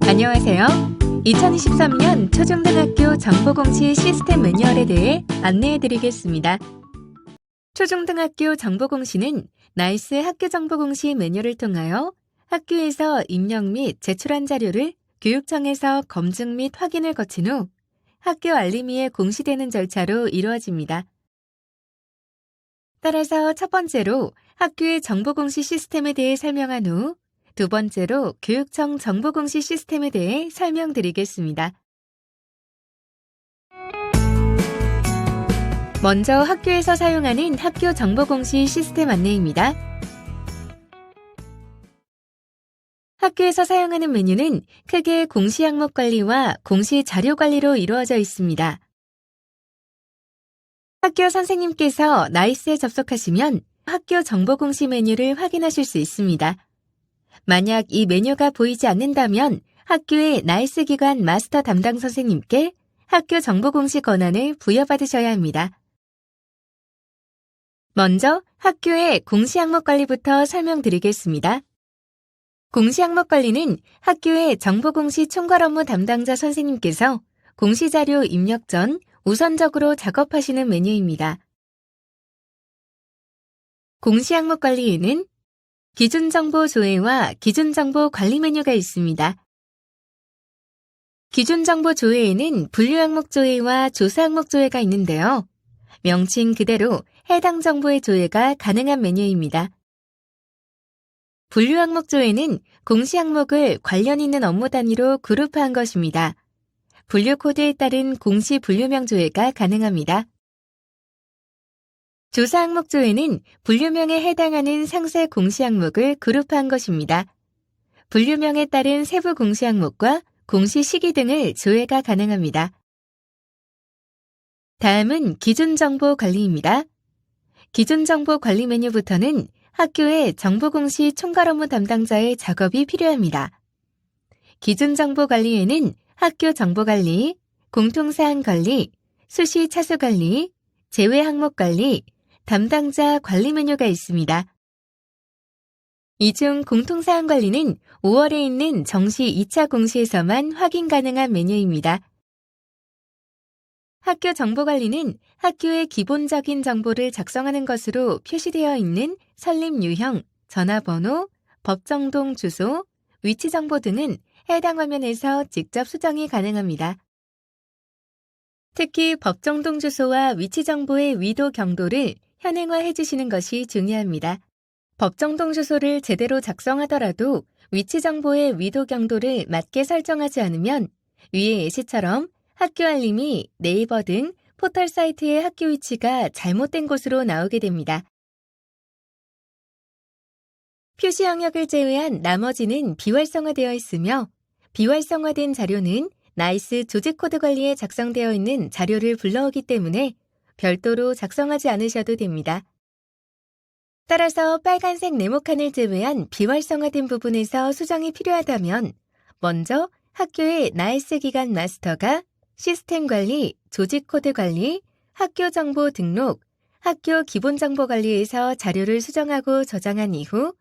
안녕하세요. 2023년 초중등학교 정보공시 시스템 매뉴얼에 대해 안내해 드리겠습니다. 초중등학교 정보공시는 나이스 학교정보공시 매뉴얼을 통하여 학교에서 입력 및 제출한 자료를 교육청에서 검증 및 확인을 거친 후 학교 알림이에 공시되는 절차로 이루어집니다. 따라서 첫 번째로 학교의 정보공시 시스템에 대해 설명한 후 두 번째로 교육청 정보공시 시스템에 대해 설명드리겠습니다. 먼저 학교에서 사용하는 학교 정보공시 시스템 안내입니다. 학교에서 사용하는 메뉴는 크게 공시 항목 관리와 공시 자료 관리로 이루어져 있습니다. 학교 선생님께서 나이스에 접속하시면 학교 정보공시 메뉴를 확인하실 수 있습니다. 만약 이 메뉴가 보이지 않는다면 학교의 나이스 기관 마스터 담당 선생님께 학교 정보공시 권한을 부여받으셔야 합니다. 먼저 학교의 공시 항목 관리부터 설명드리겠습니다. 공시 항목 관리는 학교의 정보공시 총괄 업무 담당자 선생님께서 공시자료 입력 전 우선적으로 작업하시는 메뉴입니다. 공시 항목 관리에는 기준정보 조회와 기준정보 관리 메뉴가 있습니다. 기준정보 조회에는 분류 항목 조회와 조사 항목 조회가 있는데요. 명칭 그대로 해당 정보의 조회가 가능한 메뉴입니다. 분류 항목 조회는 공시 항목을 관련 있는 업무 단위로 그룹화한 것입니다. 분류 코드에 따른 공시 분류명 조회가 가능합니다. 조사 항목 조회는 분류명에 해당하는 상세 공시 항목을 그룹화한 것입니다. 분류명에 따른 세부 공시 항목과 공시 시기 등을 조회가 가능합니다. 다음은 기준정보 관리입니다. 기준정보 관리 메뉴부터는 학교의 정보공시 총괄 업무 담당자의 작업이 필요합니다. 기준정보 관리에는 학교 정보관리, 공통사항 관리, 수시 차수 관리, 제외 항목 관리, 담당자 관리 메뉴가 있습니다. 이 중 공통사항 관리는 5월에 있는 정시 2차 공시에서만 확인 가능한 메뉴입니다. 학교 정보관리는 학교의 기본적인 정보를 작성하는 것으로 표시되어 있는 설립 유형, 전화번호, 법정동 주소, 위치 정보 등은 해당 화면에서 직접 수정이 가능합니다. 특히 법정동 주소와 위치 정보의 위도 경도를 현행화해 주시는 것이 중요합니다. 법정동 주소를 제대로 작성하더라도 위치 정보의 위도 경도를 맞게 설정하지 않으면 위의 예시처럼 학교 알림이 네이버 등 포털 사이트의 학교 위치가 잘못된 곳으로 나오게 됩니다. 표시 영역을 제외한 나머지는 비활성화되어 있으며 비활성화된 자료는 나이스 조직 코드 관리에 작성되어 있는 자료를 불러오기 때문에 별도로 작성하지 않으셔도 됩니다. 따라서 빨간색 네모칸을 제외한 비활성화된 부분에서 수정이 필요하다면 먼저 학교의 나이스 기관 마스터가 시스템 관리, 조직 코드 관리, 학교 정보 등록, 학교 기본 정보 관리에서 자료를 수정하고 저장한 이후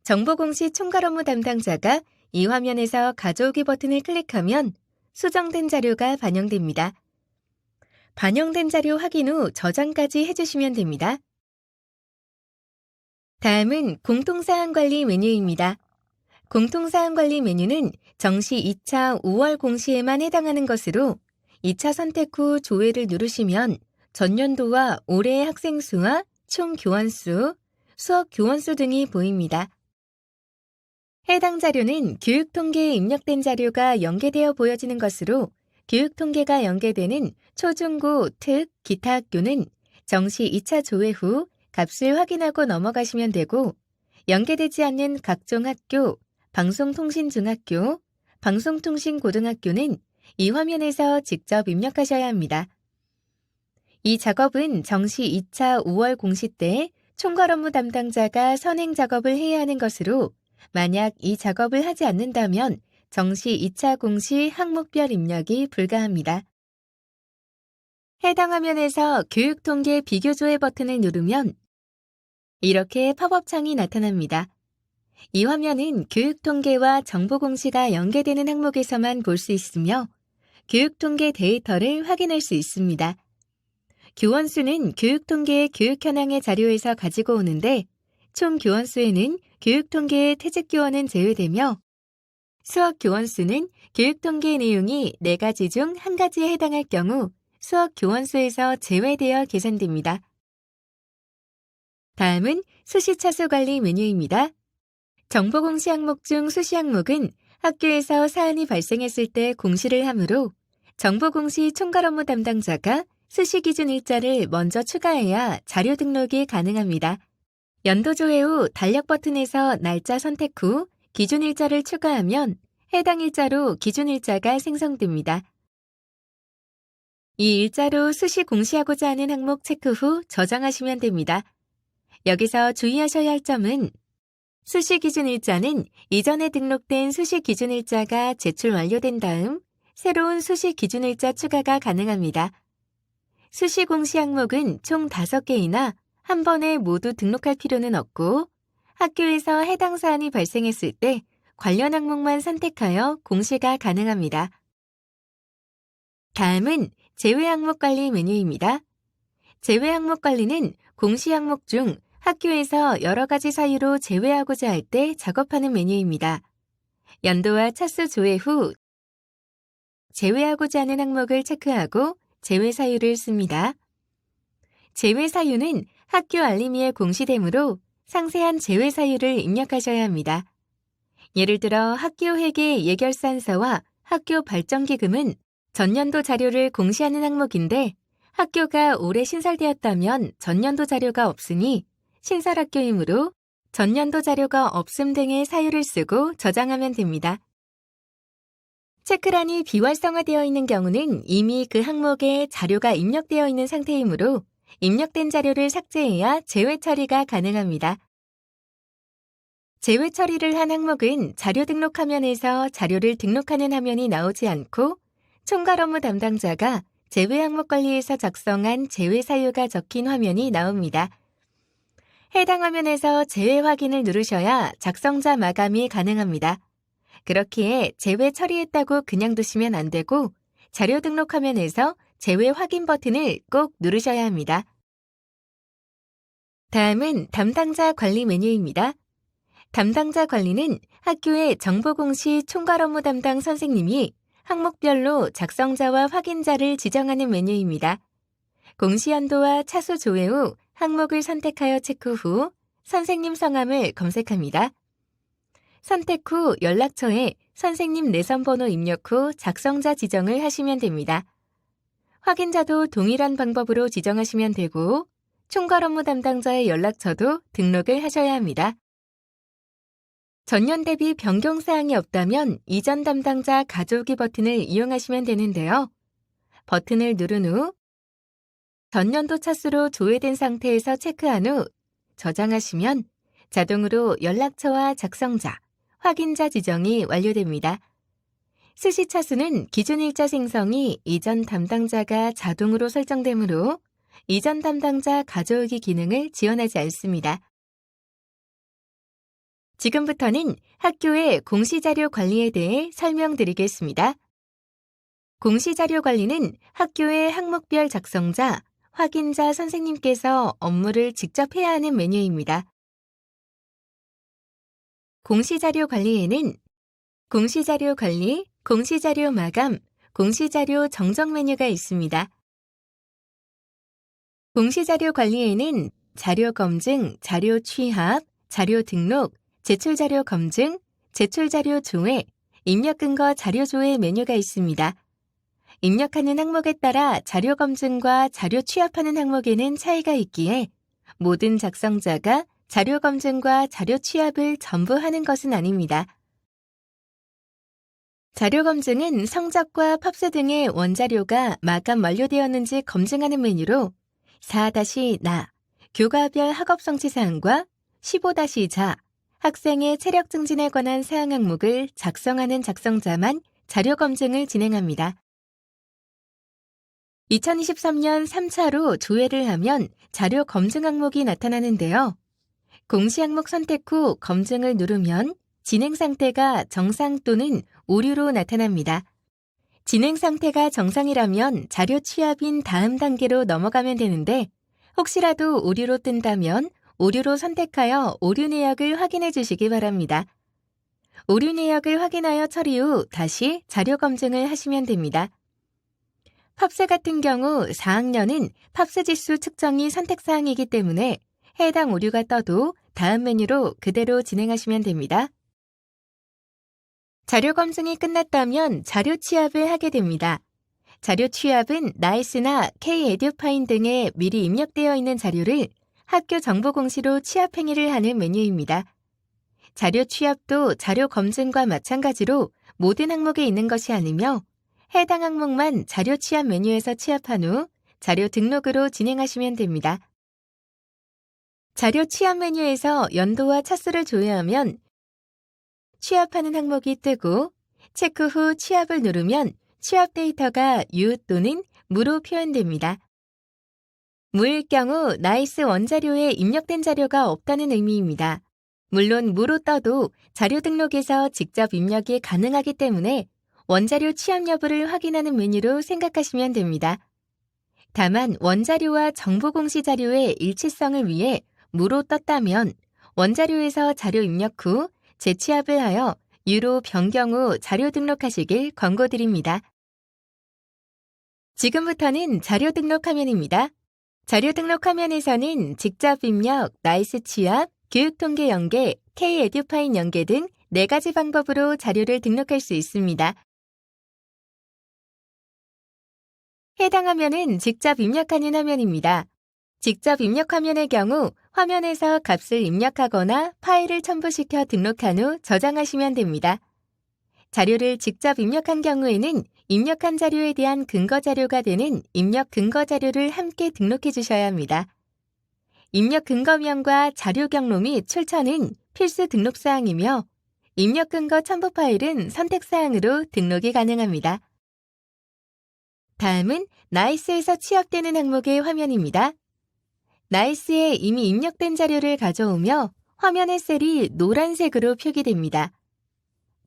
정보공시 총괄 업무 담당자가 이 화면에서 가져오기 버튼을 클릭하면 수정된 자료가 반영됩니다. 반영된 자료 확인 후 저장까지 해주시면 됩니다. 다음은 공통사항 관리 메뉴입니다. 공통사항 관리 메뉴는 정시 2차 5월 공시에만 해당하는 것으로 2차 선택 후 조회를 누르시면 전년도와 올해의 학생 수와 총 교원수, 수업 교원수 등이 보입니다. 해당 자료는 교육통계에 입력된 자료가 연계되어 보여지는 것으로 교육통계가 연계되는 초중고, 특, 기타 학교는 정시 2차 조회 후 값을 확인하고 넘어가시면 되고 연계되지 않는 각종 학교, 방송통신중학교, 방송통신고등학교는 이 화면에서 직접 입력하셔야 합니다. 이 작업은 정시 2차 5월 공시 때 총괄 업무 담당자가 선행 작업을 해야 하는 것으로 만약 이 작업을 하지 않는다면 정시 2차 공시 항목별 입력이 불가합니다. 해당 화면에서 교육통계 비교조회 버튼을 누르면 이렇게 팝업 창이 나타납니다. 이 화면은 교육통계와 정보공시가 연계되는 항목에서만 볼 수 있으며 교육통계 데이터를 확인할 수 있습니다. 교원수는 교육통계의 교육현황의 자료에서 가지고 오는데 총 교원수에는 교육통계의 퇴직교원은 제외되며 수업 교원수는 교육통계 내용이 4가지 중 1가지에 해당할 경우 수업 교원수에서 제외되어 계산됩니다. 다음은 수시차수관리 메뉴입니다. 정보공시 항목 중 수시 항목은 학교에서 사안이 발생했을 때 공시를 하므로 정보공시 총괄 업무 담당자가 수시 기준 일자를 먼저 추가해야 자료 등록이 가능합니다. 연도 조회 후 달력 버튼에서 날짜 선택 후 기준 일자를 추가하면 해당 일자로 기준 일자가 생성됩니다. 이 일자로 수시 공시하고자 하는 항목 체크 후 저장하시면 됩니다. 여기서 주의하셔야 할 점은 수시 기준 일자는 이전에 등록된 수시 기준 일자가 제출 완료된 다음 새로운 수시 기준 일자 추가가 가능합니다. 수시 공시 항목은 총 5개이나 한 번에 모두 등록할 필요는 없고 학교에서 해당 사안이 발생했을 때 관련 항목만 선택하여 공시가 가능합니다. 다음은 제외 항목 관리 메뉴입니다. 제외 항목 관리는 공시 항목 중 학교에서 여러 가지 사유로 제외하고자 할 때 작업하는 메뉴입니다. 연도와 차수 조회 후 제외하고자 하는 항목을 체크하고 제외 사유를 씁니다. 제외 사유는 학교 알림이에 공시되므로 상세한 제외 사유를 입력하셔야 합니다. 예를 들어 학교 회계 예결산서와 학교 발전기금은 전년도 자료를 공시하는 항목인데 학교가 올해 신설되었다면 전년도 자료가 없으니 신설학교이므로 전년도 자료가 없음 등의 사유를 쓰고 저장하면 됩니다. 체크란이 비활성화되어 있는 경우는 이미 그 항목에 자료가 입력되어 있는 상태이므로 입력된 자료를 삭제해야 제외 처리가 가능합니다. 제외 처리를 한 항목은 자료 등록 화면에서 자료를 등록하는 화면이 나오지 않고 총괄 업무 담당자가 제외 항목 관리에서 작성한 제외 사유가 적힌 화면이 나옵니다. 해당 화면에서 제외 확인을 누르셔야 작성자 마감이 가능합니다. 그렇기에 제외 처리했다고 그냥 두시면 안 되고 자료 등록 화면에서 제외 확인 버튼을 꼭 누르셔야 합니다. 다음은 담당자 관리 메뉴입니다. 담당자 관리는 학교의 정보공시 총괄 업무 담당 선생님이 항목별로 작성자와 확인자를 지정하는 메뉴입니다. 공시 연도와 차수 조회 후 항목을 선택하여 체크 후 선생님 성함을 검색합니다. 선택 후 연락처에 선생님 내선 번호 입력 후 작성자 지정을 하시면 됩니다. 확인자도 동일한 방법으로 지정하시면 되고 총괄 업무 담당자의 연락처도 등록을 하셔야 합니다. 전년 대비 변경사항이 없다면 이전 담당자 가져오기 버튼을 이용하시면 되는데요. 버튼을 누른 후 전년도 차수로 조회된 상태에서 체크한 후 저장하시면 자동으로 연락처와 작성자, 확인자 지정이 완료됩니다. 수시 차수는 기준 일자 생성이 이전 담당자가 자동으로 설정되므로 이전 담당자 가져오기 기능을 지원하지 않습니다. 지금부터는 학교의 공시자료 관리에 대해 설명드리겠습니다. 공시자료 관리는 학교의 항목별 작성자, 확인자 선생님께서 업무를 직접 해야 하는 메뉴입니다. 공시자료 관리에는 공시자료 관리, 공시자료 마감, 공시자료 정정 메뉴가 있습니다. 공시자료 관리에는 자료 검증, 자료 취합, 자료 등록, 제출자료 검증, 제출자료 조회, 입력근거 자료 조회 메뉴가 있습니다. 입력하는 항목에 따라 자료 검증과 자료 취합하는 항목에는 차이가 있기에 모든 작성자가 자료 검증과 자료 취합을 전부 하는 것은 아닙니다. 자료 검증은 성적과 팝스 등의 원자료가 마감 완료되었는지 검증하는 메뉴로 4-나, 교과별 학업 성취 사항과 15-자, 학생의 체력 증진에 관한 사항 항목을 작성하는 작성자만 자료 검증을 진행합니다. 2023년 3차로 조회를 하면 자료 검증 항목이 나타나는데요. 공시 항목 선택 후 검증을 누르면 진행 상태가 정상 또는 오류로 나타납니다. 진행 상태가 정상이라면 자료 취합인 다음 단계로 넘어가면 되는데 혹시라도 오류로 뜬다면 오류로 선택하여 오류 내역을 확인해 주시기 바랍니다. 오류 내역을 확인하여 처리 후 다시 자료 검증을 하시면 됩니다. 팝스 같은 경우 4학년은 팝스 지수 측정이 선택사항이기 때문에 해당 오류가 떠도 다음 메뉴로 그대로 진행하시면 됩니다. 자료 검증이 끝났다면 자료 취합을 하게 됩니다. 자료 취합은 나이스나 K-에듀파인 등에 미리 입력되어 있는 자료를 학교 정보 공시로 취합 행위를 하는 메뉴입니다. 자료 취합도 자료 검증과 마찬가지로 모든 항목에 있는 것이 아니며 해당 항목만 자료 취합 메뉴에서 취합한 후 자료 등록으로 진행하시면 됩니다. 자료 취합 메뉴에서 연도와 차수를 조회하면 취합하는 항목이 뜨고 체크 후 취합을 누르면 취합 데이터가 유 또는 무로 표현됩니다. 무일 경우 나이스 원자료에 입력된 자료가 없다는 의미입니다. 물론 무로 떠도 자료 등록에서 직접 입력이 가능하기 때문에 원자료 취합 여부를 확인하는 메뉴로 생각하시면 됩니다. 다만 원자료와 정보 공시 자료의 일치성을 위해 무로 떴다면 원자료에서 자료 입력 후 재취합을 하여 유로 변경 후 자료 등록하시길 권고드립니다. 지금부터는 자료 등록 화면입니다. 자료 등록 화면에서는 직접 입력, 나이스 취합, 교육통계 연계, K-에듀파인 연계 등 4가지 방법으로 자료를 등록할 수 있습니다. 해당 화면은 직접 입력하는 화면입니다. 직접 입력 화면의 경우 화면에서 값을 입력하거나 파일을 첨부시켜 등록한 후 저장하시면 됩니다. 자료를 직접 입력한 경우에는 입력한 자료에 대한 근거 자료가 되는 입력 근거 자료를 함께 등록해 주셔야 합니다. 입력 근거명과 자료 경로 및 출처는 필수 등록 사항이며 입력 근거 첨부 파일은 선택 사항으로 등록이 가능합니다. 다음은 나이스에서 취합되는 항목의 화면입니다. 나이스에 이미 입력된 자료를 가져오며 화면의 셀이 노란색으로 표기됩니다.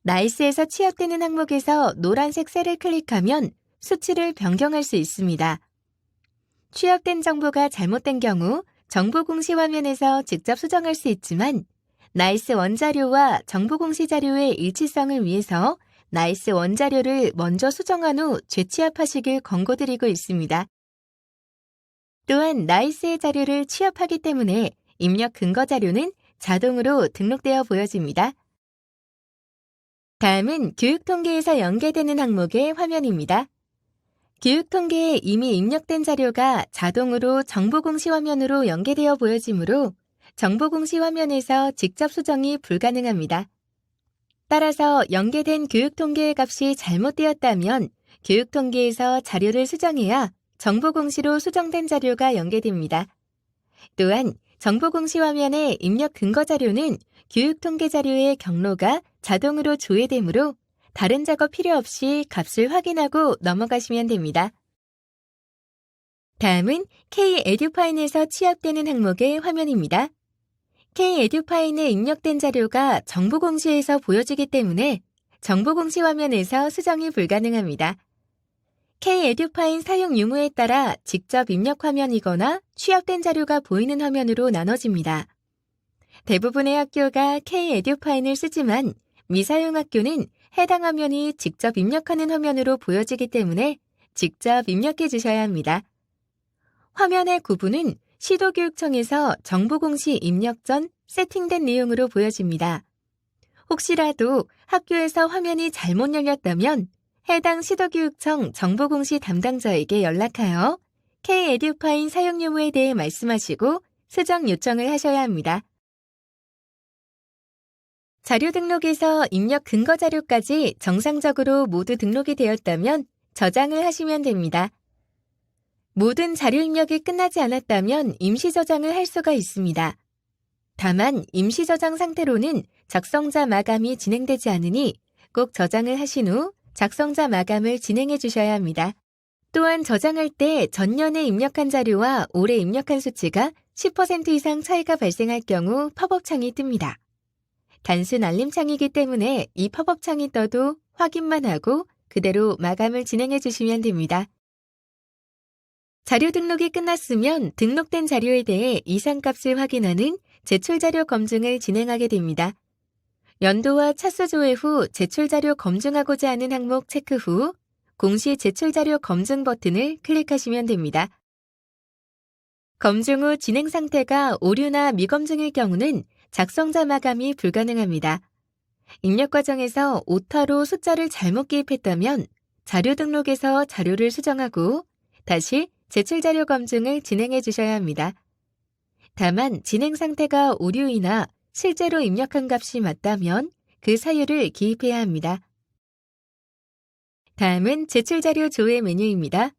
나이스에서 취합되는 항목에서 노란색 셀을 클릭하면 수치를 변경할 수 있습니다. 취합된 정보가 잘못된 경우 정보 공시 화면에서 직접 수정할 수 있지만 나이스 원자료와 정보 공시 자료의 일치성을 위해서 나이스 원자료를 먼저 수정한 후 재취합하시길 권고드리고 있습니다. 또한 나이스의 자료를 취합하기 때문에 입력 근거 자료는 자동으로 등록되어 보여집니다. 다음은 교육통계에서 연계되는 항목의 화면입니다. 교육통계에 이미 입력된 자료가 자동으로 정보공시 화면으로 연계되어 보여지므로 정보공시 화면에서 직접 수정이 불가능합니다. 따라서 연계된 교육통계의 값이 잘못되었다면 교육통계에서 자료를 수정해야 정보공시로 수정된 자료가 연계됩니다. 또한 정보공시 화면의 입력 근거 자료는 교육통계 자료의 경로가 자동으로 조회되므로 다른 작업 필요 없이 값을 확인하고 넘어가시면 됩니다. 다음은 K-에듀파인에서 취합되는 항목의 화면입니다. K-에듀파인에 입력된 자료가 정보공시에서 보여지기 때문에 정보공시 화면에서 수정이 불가능합니다. K-에듀파인 사용 유무에 따라 직접 입력 화면이거나 취합된 자료가 보이는 화면으로 나눠집니다. 대부분의 학교가 K-에듀파인을 쓰지만 미사용 학교는 해당 화면이 직접 입력하는 화면으로 보여지기 때문에 직접 입력해 주셔야 합니다. 화면의 구분은 시도교육청에서 정보공시 입력 전 세팅된 내용으로 보여집니다. 혹시라도 학교에서 화면이 잘못 열렸다면 해당 시도교육청 정보공시 담당자에게 연락하여 K-에듀파인 사용 유무에 대해 말씀하시고 수정 요청을 하셔야 합니다. 자료 등록에서 입력 근거 자료까지 정상적으로 모두 등록이 되었다면 저장을 하시면 됩니다. 모든 자료 입력이 끝나지 않았다면 임시 저장을 할 수가 있습니다. 다만 임시 저장 상태로는 작성자 마감이 진행되지 않으니 꼭 저장을 하신 후 작성자 마감을 진행해 주셔야 합니다. 또한 저장할 때 전년에 입력한 자료와 올해 입력한 수치가 10% 이상 차이가 발생할 경우 팝업 창이 뜹니다. 단순 알림 창이기 때문에 이 팝업 창이 떠도 확인만 하고 그대로 마감을 진행해 주시면 됩니다. 자료 등록이 끝났으면 등록된 자료에 대해 이상값을 확인하는 제출자료 검증을 진행하게 됩니다. 연도와 차수 조회 후 제출자료 검증하고자 하는 항목 체크 후 공시 제출자료 검증 버튼을 클릭하시면 됩니다. 검증 후 진행 상태가 오류나 미검증일 경우는 작성자 마감이 불가능합니다. 입력 과정에서 오타로 숫자를 잘못 기입했다면 자료 등록에서 자료를 수정하고 다시 제출자료 검증을 진행해 주셔야 합니다. 다만 진행 상태가 오류이나 실제로 입력한 값이 맞다면 그 사유를 기입해야 합니다. 다음은 제출자료 조회 메뉴입니다.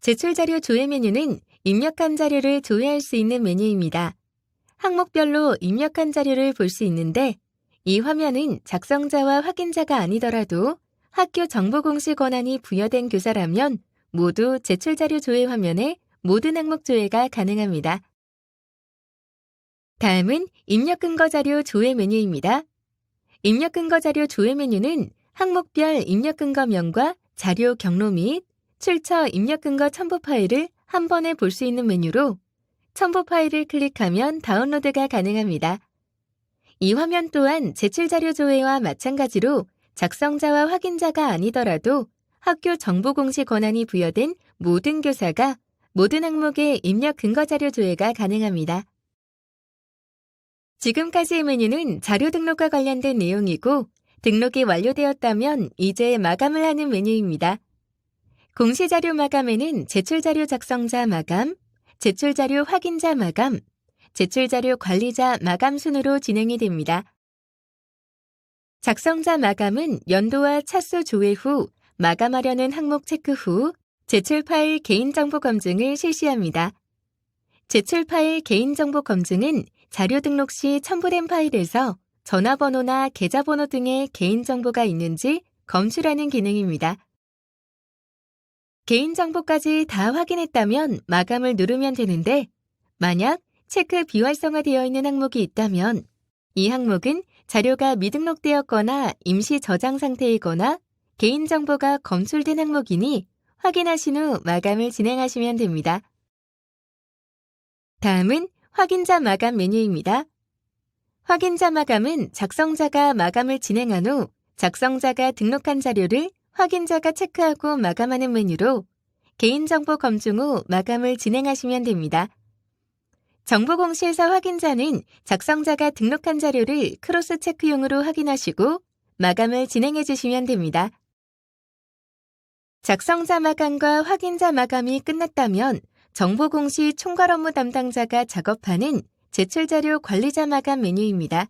제출자료 조회 메뉴는 입력한 자료를 조회할 수 있는 메뉴입니다. 항목별로 입력한 자료를 볼 수 있는데 이 화면은 작성자와 확인자가 아니더라도 학교 정보 공시 권한이 부여된 교사라면 모두 제출자료 조회 화면에 모든 항목 조회가 가능합니다. 다음은 입력 근거 자료 조회 메뉴입니다. 입력 근거 자료 조회 메뉴는 항목별 입력 근거명과 자료 경로 및 출처 입력 근거 첨부 파일을 한 번에 볼 수 있는 메뉴로 첨부 파일을 클릭하면 다운로드가 가능합니다. 이 화면 또한 제출자료 조회와 마찬가지로 작성자와 확인자가 아니더라도 학교 정보 공시 권한이 부여된 모든 교사가 모든 항목의 입력 근거 자료 조회가 가능합니다. 지금까지의 메뉴는 자료 등록과 관련된 내용이고 등록이 완료되었다면 이제 마감을 하는 메뉴입니다. 공시자료 마감에는 제출자료 작성자 마감, 제출자료 확인자 마감, 제출자료 관리자 마감 순으로 진행이 됩니다. 작성자 마감은 연도와 차수 조회 후 마감하려는 항목 체크 후 제출 파일 개인정보 검증을 실시합니다. 제출 파일 개인정보 검증은 자료 등록 시 첨부된 파일에서 전화번호나 계좌번호 등의 개인정보가 있는지 검출하는 기능입니다. 개인정보까지 다 확인했다면 마감을 누르면 되는데 만약 체크 비활성화되어 있는 항목이 있다면 이 항목은 자료가 미등록되었거나 임시 저장 상태이거나 개인정보가 검출된 항목이니 확인하신 후 마감을 진행하시면 됩니다. 다음은 확인자 마감 메뉴입니다. 확인자 마감은 작성자가 마감을 진행한 후 작성자가 등록한 자료를 확인자가 체크하고 마감하는 메뉴로 개인정보 검증 후 마감을 진행하시면 됩니다. 정보공시에서 확인자는 작성자가 등록한 자료를 크로스 체크용으로 확인하시고 마감을 진행해 주시면 됩니다. 작성자 마감과 확인자 마감이 끝났다면 정보공시 총괄 업무 담당자가 작업하는 제출자료 관리자 마감 메뉴입니다.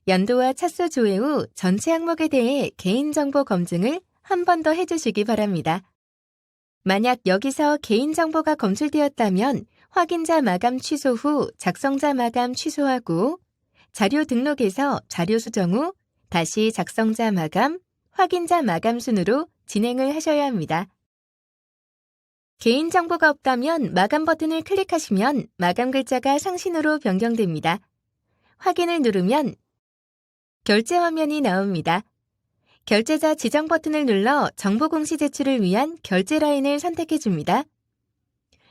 연도와 차수 조회 후 전체 항목에 대해 개인정보 검증을 한 번 더 해주시기 바랍니다. 만약 여기서 개인정보가 검출되었다면 확인자 마감 취소 후 작성자 마감 취소하고 자료 등록에서 자료 수정 후 다시 작성자 마감, 확인자 마감 순으로 진행을 하셔야 합니다. 개인정보가 없다면 마감 버튼을 클릭하시면 마감 글자가 상신으로 변경됩니다. 확인을 누르면 결제 화면이 나옵니다. 결제자 지정 버튼을 눌러 정보 공시 제출을 위한 결제 라인을 선택해 줍니다.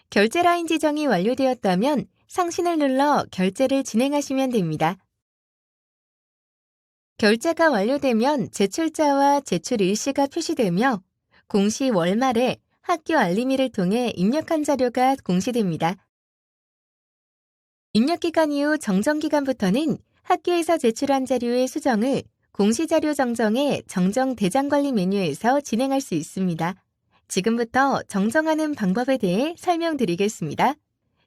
결제 라인 지정이 완료되었다면 상신을 눌러 결제를 진행하시면 됩니다. 결제가 완료되면 제출자와 제출 일시가 표시되며 공시 월말에 학교 알림이를 통해 입력한 자료가 공시됩니다. 입력기간 이후 정정기간부터는 학교에서 제출한 자료의 수정을 공시자료 정정의 정정 대장관리 메뉴에서 진행할 수 있습니다. 지금부터 정정하는 방법에 대해 설명드리겠습니다.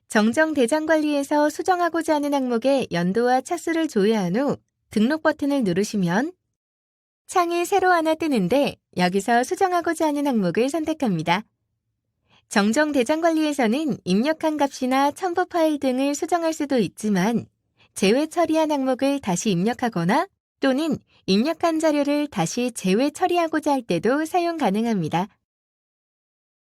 정정 대장관리에서 수정하고자 하는 항목의 연도와 차수를 조회한 후 등록 버튼을 누르시면 창이 새로 하나 뜨는데 여기서 수정하고자 하는 항목을 선택합니다. 정정 대장관리에서는 입력한 값이나 첨부 파일 등을 수정할 수도 있지만 제외 처리한 항목을 다시 입력하거나 또는 입력한 자료를 다시 제외 처리하고자 할 때도 사용 가능합니다.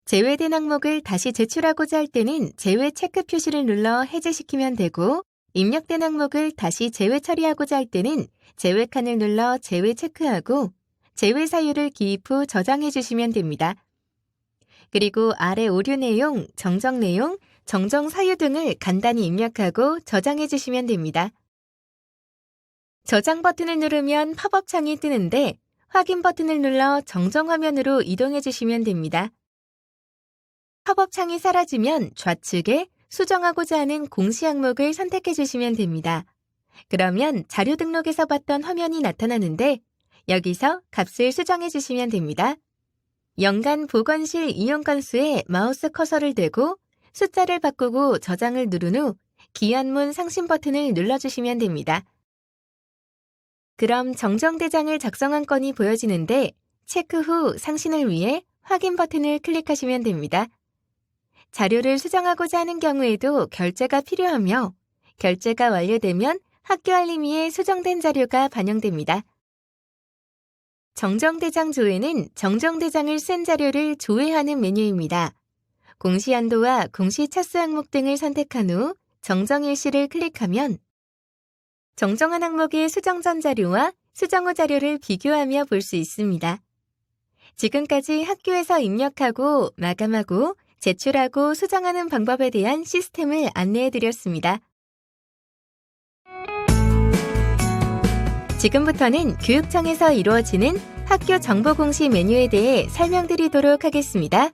제외된 항목을 다시 제출하고자 할 때는 제외 체크 표시를 눌러 해제시키면 되고, 입력된 항목을 다시 제외 처리하고자 할 때는 제외 칸을 눌러 제외 체크하고 제외 사유를 기입 후 저장해 주시면 됩니다. 그리고 아래 오류 내용, 정정 내용, 정정 사유 등을 간단히 입력하고 저장해 주시면 됩니다. 저장 버튼을 누르면 팝업 창이 뜨는데 확인 버튼을 눌러 정정 화면으로 이동해 주시면 됩니다. 팝업 창이 사라지면 좌측에 수정하고자 하는 공시 항목을 선택해 주시면 됩니다. 그러면 자료 등록에서 봤던 화면이 나타나는데 여기서 값을 수정해 주시면 됩니다. 연간 보건실 이용 건수에 마우스 커서를 대고 숫자를 바꾸고 저장을 누른 후 기한문 상신 버튼을 눌러주시면 됩니다. 그럼 정정대장을 작성한 건이 보여지는데 체크 후 상신을 위해 확인 버튼을 클릭하시면 됩니다. 자료를 수정하고자 하는 경우에도 결제가 필요하며 결제가 완료되면 학교 알림이에 수정된 자료가 반영됩니다. 정정대장 조회는 정정대장을 쓴 자료를 조회하는 메뉴입니다. 공시한도와 공시 차수 항목 등을 선택한 후 정정 일시를 클릭하면 정정한 항목의 수정 전 자료와 수정 후 자료를 비교하며 볼 수 있습니다. 지금까지 학교에서 입력하고 마감하고 제출하고 수정하는 방법에 대한 시스템을 안내해 드렸습니다. 지금부터는 교육청에서 이루어지는 학교 정보 공시 메뉴에 대해 설명드리도록 하겠습니다.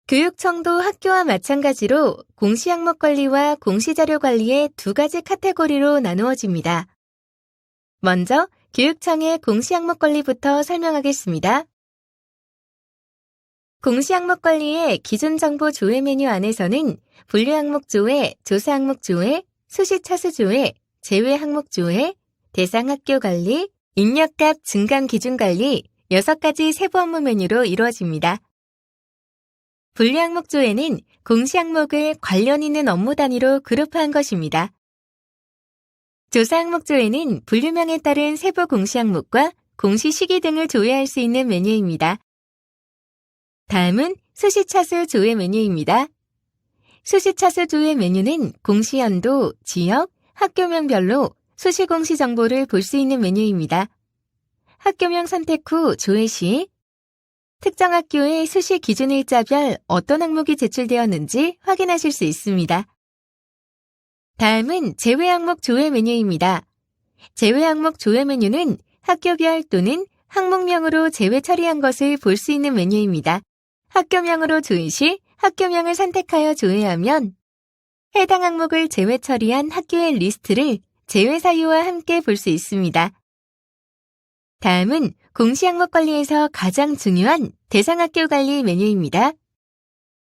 교육청도 학교와 마찬가지로 공시 항목 관리와 공시 자료 관리의 두 가지 카테고리로 나누어집니다. 먼저 교육청의 공시 항목 관리부터 설명하겠습니다. 공시 항목 관리의 기존 정보 조회 메뉴 안에서는 분류 항목 조회, 조사 항목 조회, 수시 차수 조회, 제외 항목 조회, 대상 학교 관리, 입력값 증감 기준 관리 6가지 세부 업무 메뉴로 이루어집니다. 분류 항목 조회는 공시 항목을 관련 있는 업무 단위로 그룹화한 것입니다. 조사 항목 조회는 분류명에 따른 세부 공시 항목과 공시 시기 등을 조회할 수 있는 메뉴입니다. 다음은 수시차수 조회 메뉴입니다. 수시차수 조회 메뉴는 공시연도, 지역, 학교명별로 수시공시 정보를 볼 수 있는 메뉴입니다. 학교명 선택 후 조회 시 특정 학교의 수시 기준 일자별 어떤 항목이 제출되었는지 확인하실 수 있습니다. 다음은 제외 항목 조회 메뉴입니다. 제외 항목 조회 메뉴는 학교별 또는 항목명으로 제외 처리한 것을 볼 수 있는 메뉴입니다. 학교명으로 조회 시 학교명을 선택하여 조회하면 해당 항목을 제외 처리한 학교의 리스트를 제외 사유와 함께 볼 수 있습니다. 다음은 공시 항목 관리에서 가장 중요한 대상학교 관리 메뉴입니다.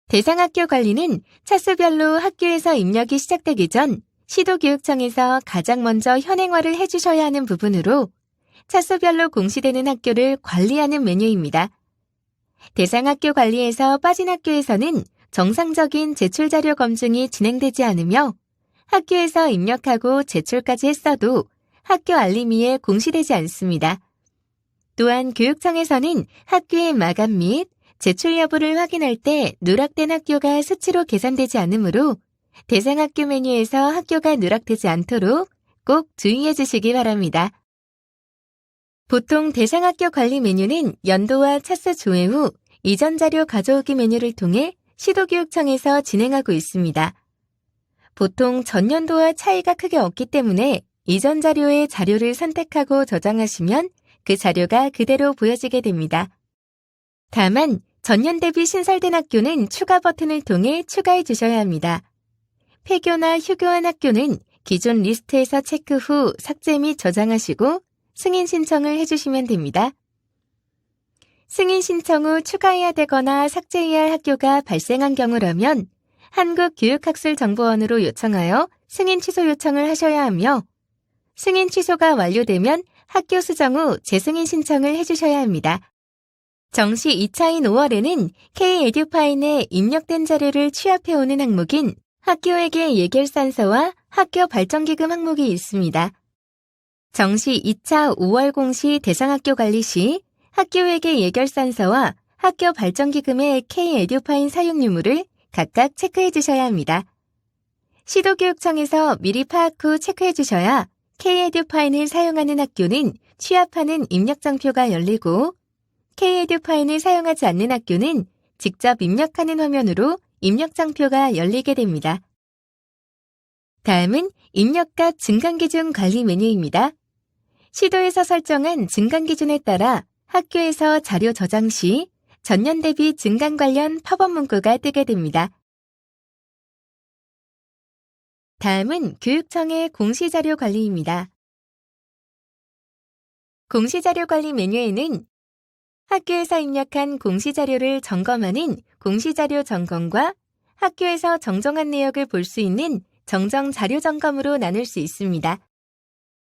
대상학교 관리는 차수별로 학교에서 입력이 시작되기 전 시도교육청에서 가장 먼저 현행화를 해주셔야 하는 부분으로 차수별로 공시되는 학교를 관리하는 메뉴입니다. 대상학교 관리에서 빠진 학교에서는 정상적인 제출자료 검증이 진행되지 않으며 학교에서 입력하고 제출까지 했어도 학교 알림이에 공시되지 않습니다. 또한 교육청에서는 학교의 마감 및 제출 여부를 확인할 때 누락된 학교가 수치로 계산되지 않으므로 대상학교 메뉴에서 학교가 누락되지 않도록 꼭 주의해 주시기 바랍니다. 보통 대상학교 관리 메뉴는 연도와 차수 조회 후 이전 자료 가져오기 메뉴를 통해 시도교육청에서 진행하고 있습니다. 보통 전년도와 차이가 크게 없기 때문에 이전 자료의 자료를 선택하고 저장하시면 그 자료가 그대로 보여지게 됩니다. 다만 전년 대비 신설된 학교는 추가 버튼을 통해 추가해 주셔야 합니다. 폐교나 휴교한 학교는 기존 리스트에서 체크 후 삭제 및 저장하시고 승인 신청을 해주시면 됩니다. 승인 신청 후 추가해야 되거나 삭제해야 할 학교가 발생한 경우라면 한국교육학술정보원으로 요청하여 승인 취소 요청을 하셔야 하며 승인 취소가 완료되면 학교 수정 후 재승인 신청을 해주셔야 합니다. 정시 2차인 5월에는 K-에듀파인에 입력된 자료를 취합해오는 항목인 학교에게 예결산서와 학교 발전기금 항목이 있습니다. 정시 2차 5월 공시 대상학교 관리 시 학교에게 예결산서와 학교 발전기금의 K-에듀파인 사용 유무를 각각 체크해 주셔야 합니다. 시도교육청에서 미리 파악 후 체크해 주셔야 K-에듀파인을 사용하는 학교는 취합하는 입력장표가 열리고 K-에듀파인을 사용하지 않는 학교는 직접 입력하는 화면으로 입력장표가 열리게 됩니다. 다음은 입력값 증강기준 관리 메뉴입니다. 시도에서 설정한 증강기준에 따라 학교에서 자료 저장 시 전년 대비 증강 관련 팝업 문구가 뜨게 됩니다. 다음은 교육청의 공시자료 관리입니다. 공시자료 관리 메뉴에는 학교에서 입력한 공시자료를 점검하는 공시자료 점검과 학교에서 정정한 내역을 볼 수 있는 정정 자료 점검으로 나눌 수 있습니다.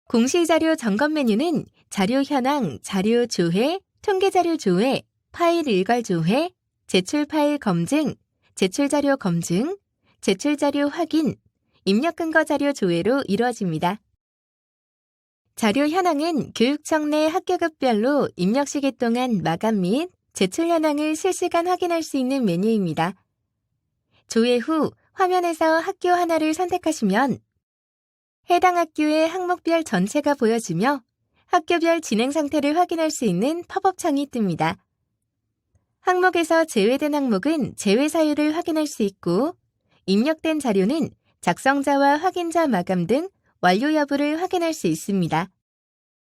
공시자료 점검 메뉴는 자료 현황, 자료 조회, 통계자료 조회, 파일 일괄 조회, 제출 파일 검증, 제출 자료 검증, 제출 자료 확인, 입력 근거 자료 조회로 이루어집니다. 자료 현황은 교육청 내 학교급별로 입력 시기 동안 마감 및 제출 현황을 실시간 확인할 수 있는 메뉴입니다. 조회 후 화면에서 학교 하나를 선택하시면 해당 학교의 항목별 전체가 보여지며 학교별 진행 상태를 확인할 수 있는 팝업 창이 뜹니다. 항목에서 제외된 항목은 제외 사유를 확인할 수 있고 입력된 자료는 작성자와 확인자 마감 등 완료 여부를 확인할 수 있습니다.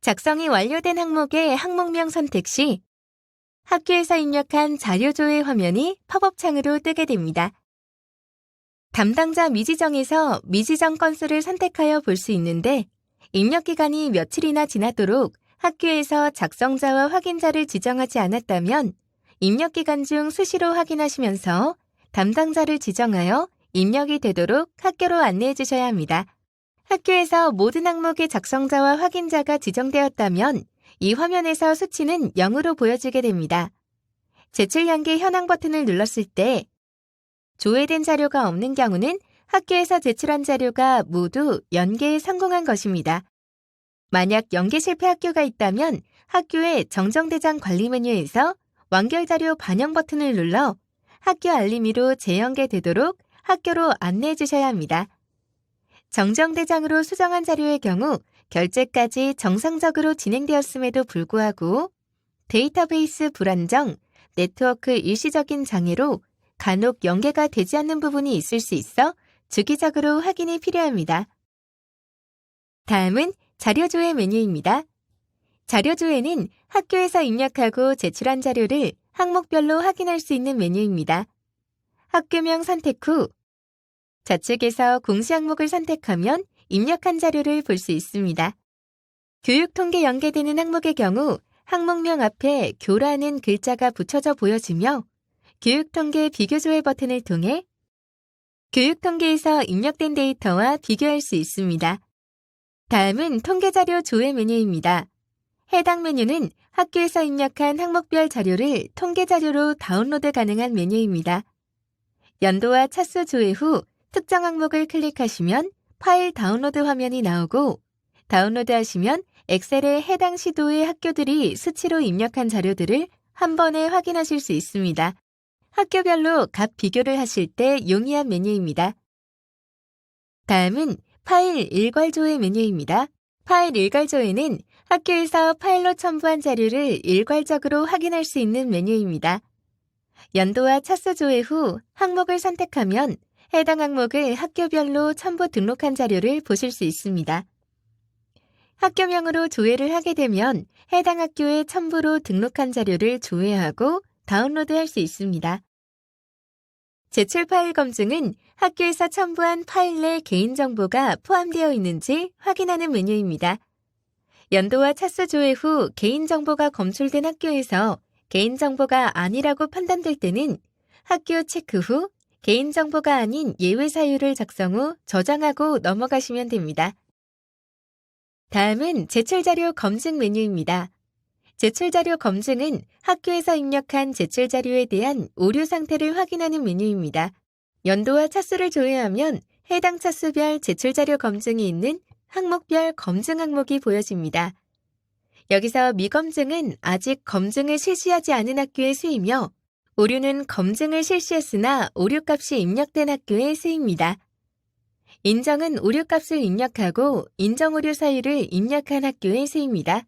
작성이 완료된 항목의 항목명 선택 시 학교에서 입력한 자료 조회 화면이 팝업 창으로 뜨게 됩니다. 담당자 미지정에서 미지정 건수를 선택하여 볼 수 있는데 입력 기간이 며칠이나 지나도록 학교에서 작성자와 확인자를 지정하지 않았다면 입력 기간 중 수시로 확인하시면서 담당자를 지정하여 입력이 되도록 학교로 안내해 주셔야 합니다. 학교에서 모든 항목의 작성자와 확인자가 지정되었다면 이 화면에서 수치는 0으로 보여지게 됩니다. 제출 연계 현황 버튼을 눌렀을 때 조회된 자료가 없는 경우는 학교에서 제출한 자료가 모두 연계에 성공한 것입니다. 만약 연계 실패 학교가 있다면 학교의 정정대장 관리 메뉴에서 완결 자료 반영 버튼을 눌러 학교 알림이로 재연계되도록 학교로 안내해 주셔야 합니다. 정정대장으로 수정한 자료의 경우 결제까지 정상적으로 진행되었음에도 불구하고 데이터베이스 불안정, 네트워크 일시적인 장애로 간혹 연계가 되지 않는 부분이 있을 수 있어 주기적으로 확인이 필요합니다. 다음은 자료조회 메뉴입니다. 자료조회는 학교에서 입력하고 제출한 자료를 항목별로 확인할 수 있는 메뉴입니다. 학교명 선택 후 좌측에서 공시 항목을 선택하면 입력한 자료를 볼 수 있습니다. 교육통계 연계되는 항목의 경우 항목명 앞에 교라는 글자가 붙여져 보여지며 교육통계 비교조회 버튼을 통해 교육통계에서 입력된 데이터와 비교할 수 있습니다. 다음은 통계자료 조회 메뉴입니다. 해당 메뉴는 학교에서 입력한 항목별 자료를 통계자료로 다운로드 가능한 메뉴입니다. 연도와 차수 조회 후 특정 항목을 클릭하시면 파일 다운로드 화면이 나오고 다운로드하시면 엑셀에 해당 시도의 학교들이 수치로 입력한 자료들을 한 번에 확인하실 수 있습니다. 학교별로 값 비교를 하실 때 용이한 메뉴입니다. 다음은 파일 일괄 조회 메뉴입니다. 파일 일괄 조회는 학교에서 파일로 첨부한 자료를 일괄적으로 확인할 수 있는 메뉴입니다. 연도와 차수 조회 후 항목을 선택하면 해당 항목을 학교별로 첨부 등록한 자료를 보실 수 있습니다. 학교명으로 조회를 하게 되면 해당 학교의 첨부로 등록한 자료를 조회하고 다운로드할 수 있습니다. 제출 파일 검증은 학교에서 첨부한 파일 내 개인정보가 포함되어 있는지 확인하는 메뉴입니다. 연도와 차수 조회 후 개인정보가 검출된 학교에서 개인정보가 아니라고 판단될 때는 학교 체크 후 개인정보가 아닌 예외 사유를 작성 후 저장하고 넘어가시면 됩니다. 다음은 제출자료 검증 메뉴입니다. 제출자료 검증은 학교에서 입력한 제출자료에 대한 오류 상태를 확인하는 메뉴입니다. 연도와 차수를 조회하면 해당 차수별 제출자료 검증이 있는 항목별 검증 항목이 보여집니다. 여기서 미검증은 아직 검증을 실시하지 않은 학교의 수이며 오류는 검증을 실시했으나 오류값이 입력된 학교의 수입니다. 인정은 오류값을 입력하고 인정오류 사유를 입력한 학교의 수입니다.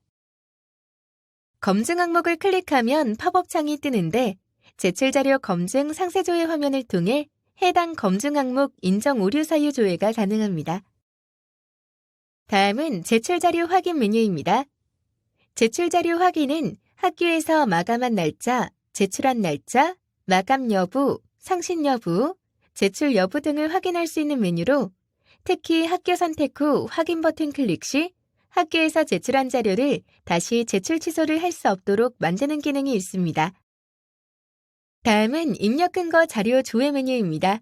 검증 항목을 클릭하면 팝업 창이 뜨는데 제출자료 검증 상세 조회 화면을 통해 해당 검증 항목 인정 오류 사유 조회가 가능합니다. 다음은 제출자료 확인 메뉴입니다. 제출자료 확인은 학교에서 마감한 날짜, 제출한 날짜, 마감 여부, 상신 여부, 제출 여부 등을 확인할 수 있는 메뉴로 특히 학교 선택 후 확인 버튼 클릭 시 학교에서 제출한 자료를 다시 제출 취소를 할 수 없도록 만드는 기능이 있습니다. 다음은 입력 근거 자료 조회 메뉴입니다.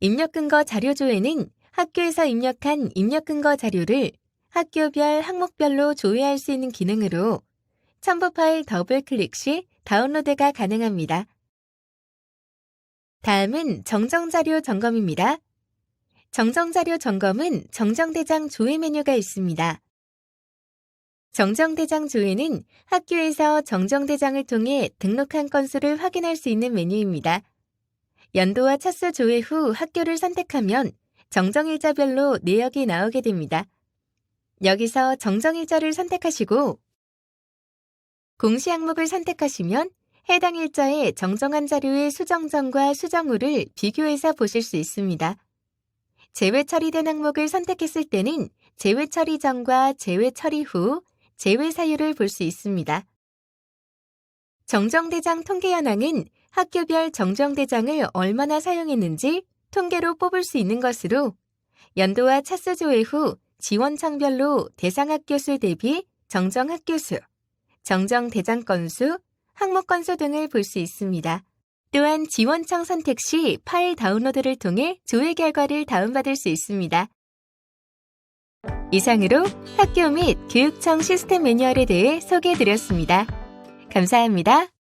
입력 근거 자료 조회는 학교에서 입력한 입력 근거 자료를 학교별, 항목별로 조회할 수 있는 기능으로 첨부 파일 더블 클릭 시 다운로드가 가능합니다. 다음은 정정자료 점검입니다. 정정자료 점검은 정정대장 조회 메뉴가 있습니다. 정정대장 조회는 학교에서 정정대장을 통해 등록한 건수를 확인할 수 있는 메뉴입니다. 연도와 차수 조회 후 학교를 선택하면 정정일자별로 내역이 나오게 됩니다. 여기서 정정일자를 선택하시고 공시 항목을 선택하시면 해당 일자에 정정한 자료의 수정전과 수정후를 비교해서 보실 수 있습니다. 제외 처리된 항목을 선택했을 때는 제외 처리 전과 제외 처리 후 제외 사유를 볼 수 있습니다. 정정대장 통계 현황은 학교별 정정대장을 얼마나 사용했는지 통계로 뽑을 수 있는 것으로 연도와 차수 조회 후 지원청별로 대상 학교 수 대비 정정 학교 수, 정정 대장 건수, 항목 건수 등을 볼 수 있습니다. 또한 지원청 선택 시 파일 다운로드를 통해 조회 결과를 다운받을 수 있습니다. 이상으로 학교 및 교육청 시스템 매뉴얼에 대해 소개해드렸습니다. 감사합니다.